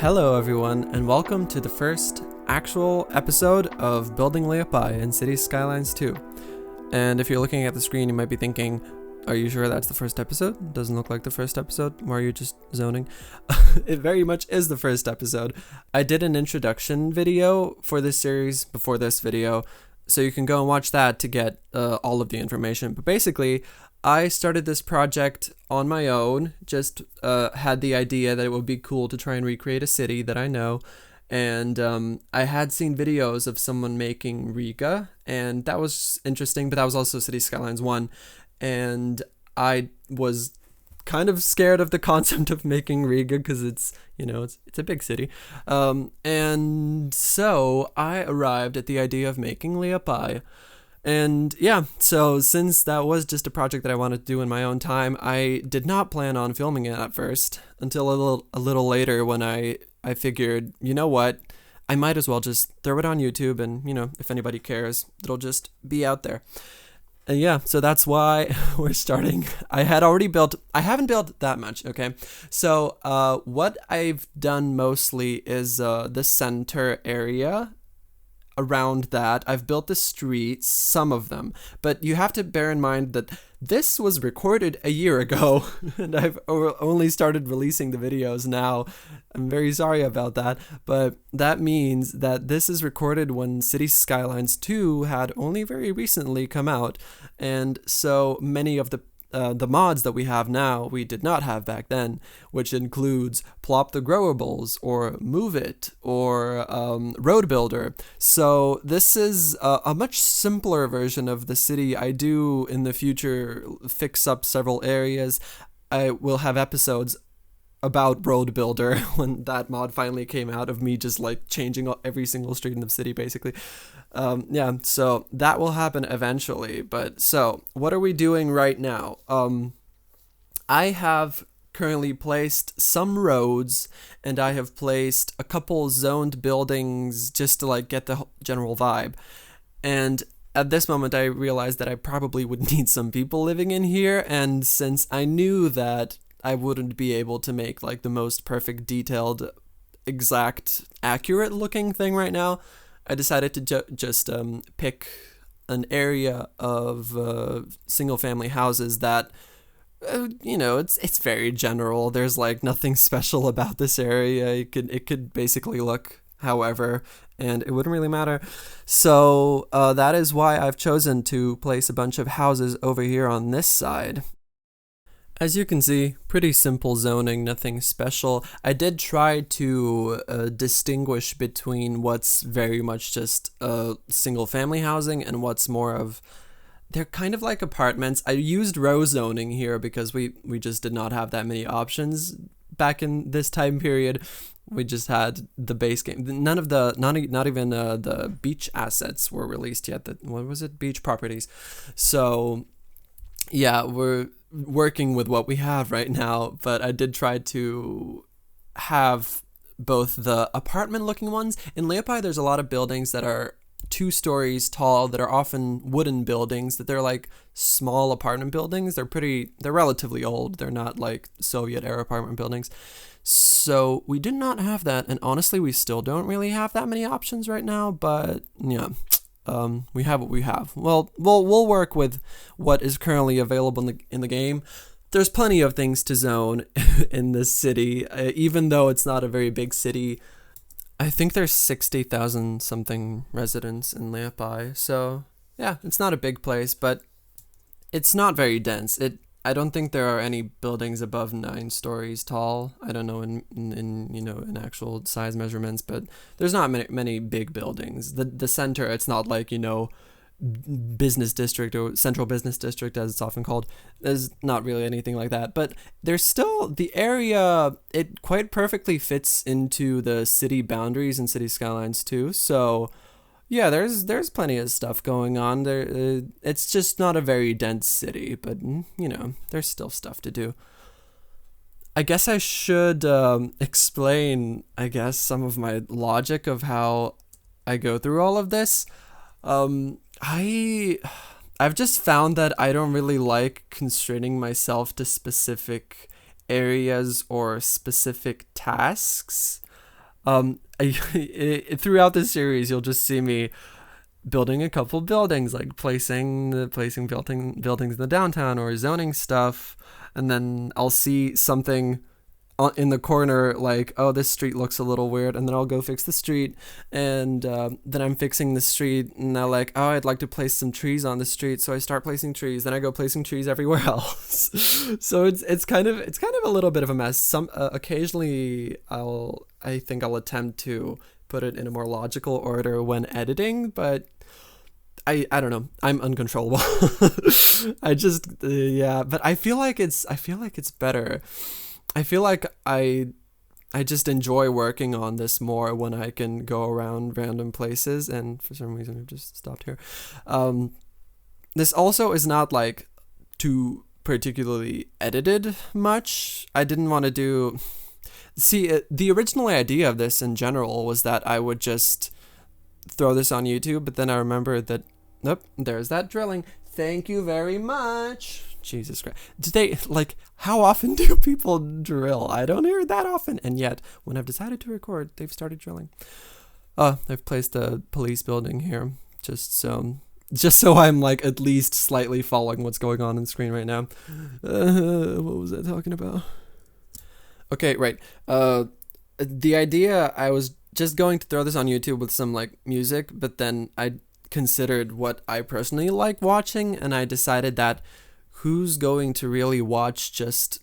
Hello everyone, and welcome to the first actual episode of Building Liepāja in City Skylines 2. And if you're looking at the screen, you might be thinking, are you sure that's the first episode? Doesn't look like the first episode. Why are you just zoning? It very much is the first episode. I did an introduction video for this series before this video, so you can go and watch that to get all of the information. But basically, I started this project on my own, just had the idea that it would be cool to try and recreate a city that I know, and I had seen videos of someone making Riga, and that was interesting, but that was also City Skylines 1, and I was kind of scared of the concept of making Riga because it's a big city, and so I arrived at the idea of making Liepāja. And yeah, so since that was just a project that I wanted to do in my own time, I did not plan on filming it at first until a little later when I figured, you know what, I might as well just throw it on YouTube and, if anybody cares, it'll just be out there. And yeah, so that's why we're starting. I haven't built that much, okay? So what I've done mostly is the center area. Around that, I've built the streets, some of them, but you have to bear in mind that this was recorded a year ago, and I've only started releasing the videos now. I'm very sorry about that, but that means that this is recorded when City Skylines 2 had only very recently come out, and so many of the mods that we have now, we did not have back then, which includes Plop the Growables, or Move It, or Road Builder. So this is a much simpler version of the city. I do, in the future, fix up several areas. I will have episodes about Road Builder when that mod finally came out, of me just like changing every single street in the city, basically. Yeah, so that will happen eventually. But so what are we doing right now? I have currently placed some roads, and I have placed a couple zoned buildings just to like get the general vibe. And at this moment, I realized that I probably would need some people living in here, and since I knew that I wouldn't be able to make like the most perfect, detailed, exact, accurate looking thing right now, I decided to just pick an area of single family houses that, it's very general. There's like nothing special about this area. It could basically look however, and it wouldn't really matter. So that is why I've chosen to place a bunch of houses over here on this side. As you can see, pretty simple zoning, nothing special. I did try to distinguish between what's very much just single family housing and what's more of, they're kind of like apartments. I used row zoning here because we just did not have that many options back in this time period. We just had the base game. Not even the beach assets were released yet. What was it? Beach properties. So yeah, we're working with what we have right now, but I did try to have both the apartment looking ones. In Liepāja, there's a lot of buildings that are 2 stories tall that are often wooden buildings, that they're like small apartment buildings. They're relatively old. They're not like Soviet era apartment buildings. So we did not have that, and honestly, we still don't really have that many options right now, but yeah. We have what we have. Well, we'll work with what is currently available in the game. There's plenty of things to zone in this city, even though it's not a very big city. I think there's 60,000 something residents in Liepāja, so yeah, it's not a big place, but it's not very dense. I don't think there are any buildings above 9 stories tall. I don't know in actual size measurements, but there's not many big buildings. The center, it's not like, business district or central business district as it's often called. There's not really anything like that, but there's still the area, it quite perfectly fits into the city boundaries and City Skylines too. So yeah, there's plenty of stuff going on there. It's just not a very dense city, but there's still stuff to do. I guess I should explain, some of my logic of how I go through all of this. I've just found that I don't really like constraining myself to specific areas or specific tasks. Throughout this series, you'll just see me building a couple buildings, like placing buildings in the downtown or zoning stuff, and then I'll see something in the corner, like, oh, this street looks a little weird, and then I'll go fix the street, and then I'm fixing the street, and they're like, oh, I'd like to place some trees on the street, so I start placing trees, then I go placing trees everywhere else. So it's kind of a little bit of a mess. Some occasionally I think I'll attempt to put it in a more logical order when editing, but I don't know. I'm uncontrollable. I just yeah, but I feel like it's better. I feel like I just enjoy working on this more when I can go around random places, and for some reason we've just stopped here. This also is not like too particularly edited much. I didn't want to do... See, the original idea of this in general was that I would just throw this on YouTube, but then I remembered that, nope, there's that drilling. Thank you very much. Jesus Christ. How often do people drill? I don't hear it that often. And yet, when I've decided to record, they've started drilling. I've placed a police building here, just so I'm like at least slightly following what's going on the screen right now. What was I talking about? Okay, right. The idea, I was just going to throw this on YouTube with some like music, but then I considered what I personally like watching, and I decided that who's going to really watch just,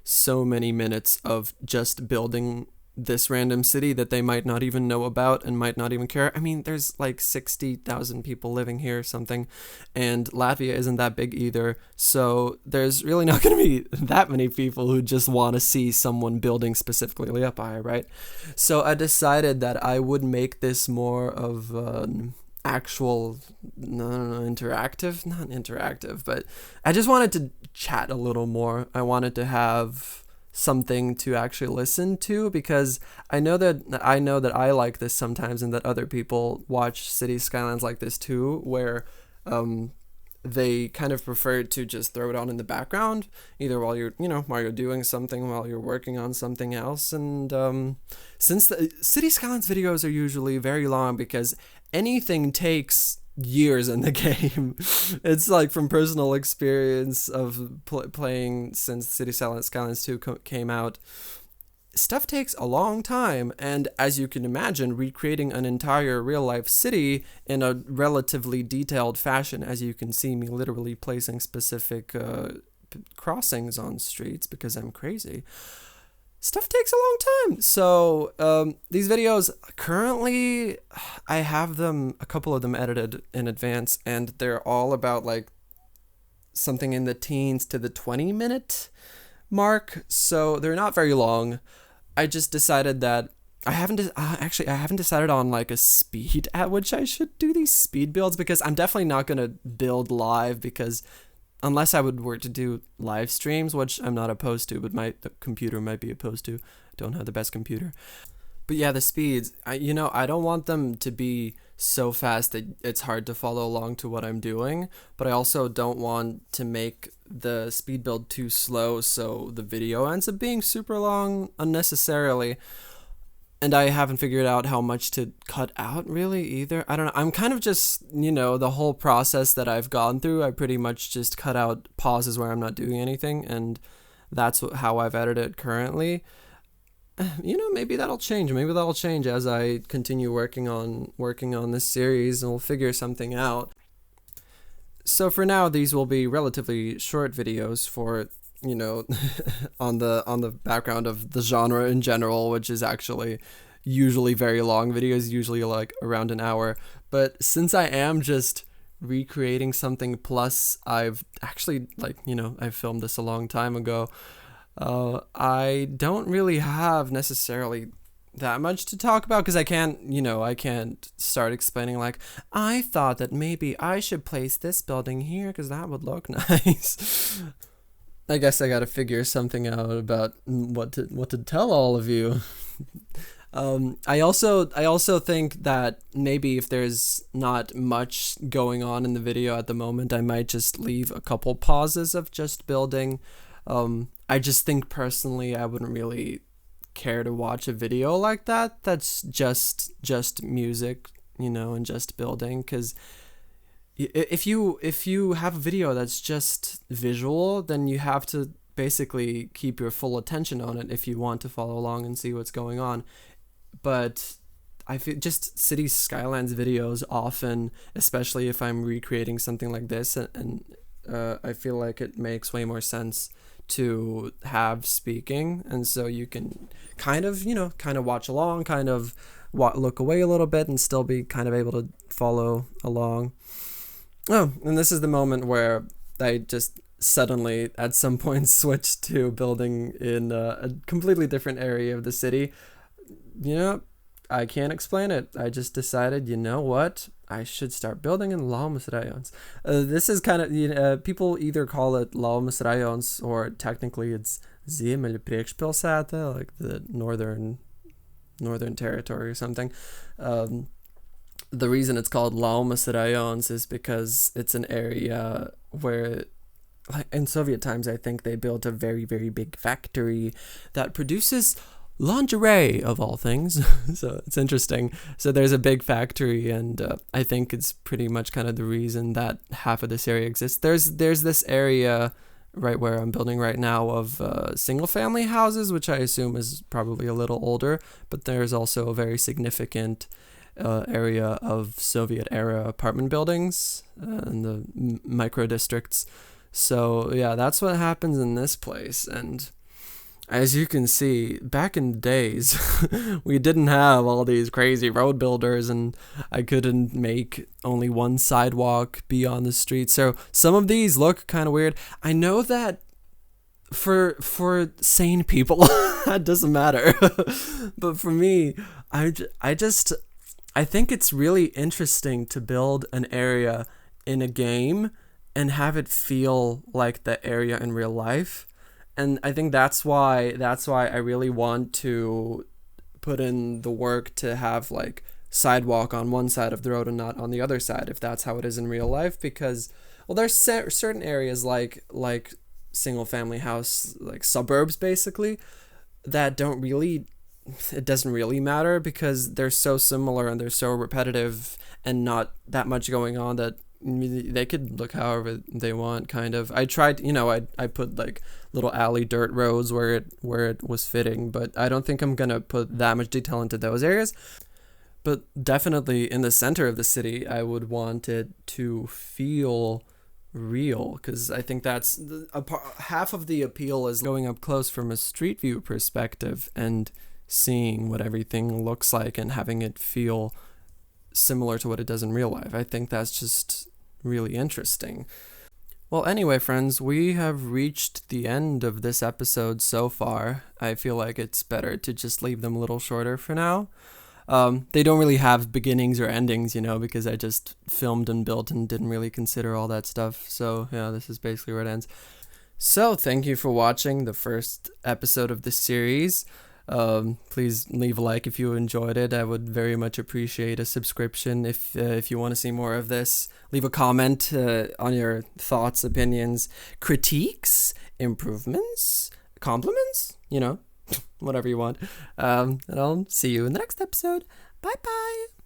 so many minutes of just building this random city that they might not even know about and might not even care. I mean, there's like 60,000 people living here or something, and Latvia isn't that big either, so there's really not going to be that many people who just want to see someone building specifically Liepāja, right? So I decided that I would make this more of an actual, not interactive, but I just wanted to chat a little more. I wanted to have something to actually listen to, because I know that I like this sometimes, and that other people watch city skylines like this too, where they kind of prefer to just throw it on in the background, either while you're doing something, while you're working on something else. And since the city skylines videos are usually very long, because anything takes years in the game. It's like from personal experience of playing since City Skylines 2 came out. Stuff takes a long time, and as you can imagine, recreating an entire real-life city in a relatively detailed fashion, as you can see me literally placing specific crossings on streets because I'm crazy. Stuff takes a long time. So these videos, currently, I have a couple of them edited in advance, and they're all about like something in the teens to the 20-minute mark. So they're not very long. I just decided that I haven't decided on like a speed at which I should do these speed builds, because I'm definitely not going to build live, because unless I were to do live streams, which I'm not opposed to, but the computer might be opposed to. Don't have the best computer. But yeah, the speeds, I don't want them to be so fast that it's hard to follow along to what I'm doing, but I also don't want to make the speed build too slow so the video ends up being super long unnecessarily. And I haven't figured out how much to cut out really either. I don't know. I'm kind of just, the whole process that I've gone through, I pretty much just cut out pauses where I'm not doing anything, and that's how I've edited it currently. Maybe that'll change. Maybe that'll change as I continue working on this series, and we'll figure something out. So for now, these will be relatively short videos for on the background of the genre in general, which is actually usually very long videos, usually like around an hour. But since I am just recreating something, plus I've actually I filmed this a long time ago, I don't really have necessarily that much to talk about, because I can't start explaining like, I thought that maybe I should place this building here because that would look nice. I guess I gotta figure something out about what to tell all of you. I also think that maybe if there's not much going on in the video at the moment, I might just leave a couple pauses of just building. I just think personally I wouldn't really care to watch a video like that that's just music, you know, and just building. Because if you have a video that's just visual, then you have to basically keep your full attention on it if you want to follow along and see what's going on. But I feel just city skylines videos often, especially if I'm recreating something like this, and I feel like it makes way more sense to have speaking, and so you can kind of watch along, kind of look away a little bit, and still be kind of able to follow along. Oh, and this is the moment where I just suddenly at some point switched to building in a completely different area of the city. You know, I can't explain it. I just decided, you know what? I should start building in lowave rajons. This is kind of, people either call it lowave rajons, or technically it's Ziemeļu priekšpilsēta, like the northern territory or something. The reason it's called lowave rajons is because it's an area where, like in Soviet times, I think they built a very, very big factory that produces lingerie, of all things. So it's interesting. So there's a big factory, and I think it's pretty much kind of the reason that half of this area exists. There's this area right where I'm building right now of single family houses, which I assume is probably a little older, but there's also a very significant area of Soviet era apartment buildings in the micro districts. So yeah, that's what happens in this place. And as you can see, back in the days, we didn't have all these crazy road builders, and I couldn't make only one sidewalk be on the street. So some of these look kind of weird. I know that for sane people, that doesn't matter. But for me, I think it's really interesting to build an area in a game and have it feel like the area in real life. And I think that's why I really want to put in the work to have like sidewalk on one side of the road and not on the other side, if that's how it is in real life. Because, well, there's certain areas like single family house, like suburbs basically, that it doesn't really matter because they're so similar and they're so repetitive and not that much going on that they could look however they want, kind of. I tried, I put like little alley dirt roads where it was fitting, but I don't think I'm gonna put that much detail into those areas. But definitely in the center of the city, I would want it to feel real, because I think that's half of the appeal is going up close from a street view perspective and seeing what everything looks like and having it feel similar to what it does in real life. I think that's just really interesting. Well, anyway, friends, we have reached the end of this episode so far. I feel like it's better to just leave them a little shorter for now. They don't really have beginnings or endings, because I just filmed and built and didn't really consider all that stuff. So yeah, this is basically where it ends. So thank you for watching the first episode of this series. Please leave a like if you enjoyed it. I would very much appreciate a subscription if you want to see more of this. Leave a comment on your thoughts, opinions, critiques, improvements, compliments, whatever you want. And I'll see you in the next episode. Bye bye.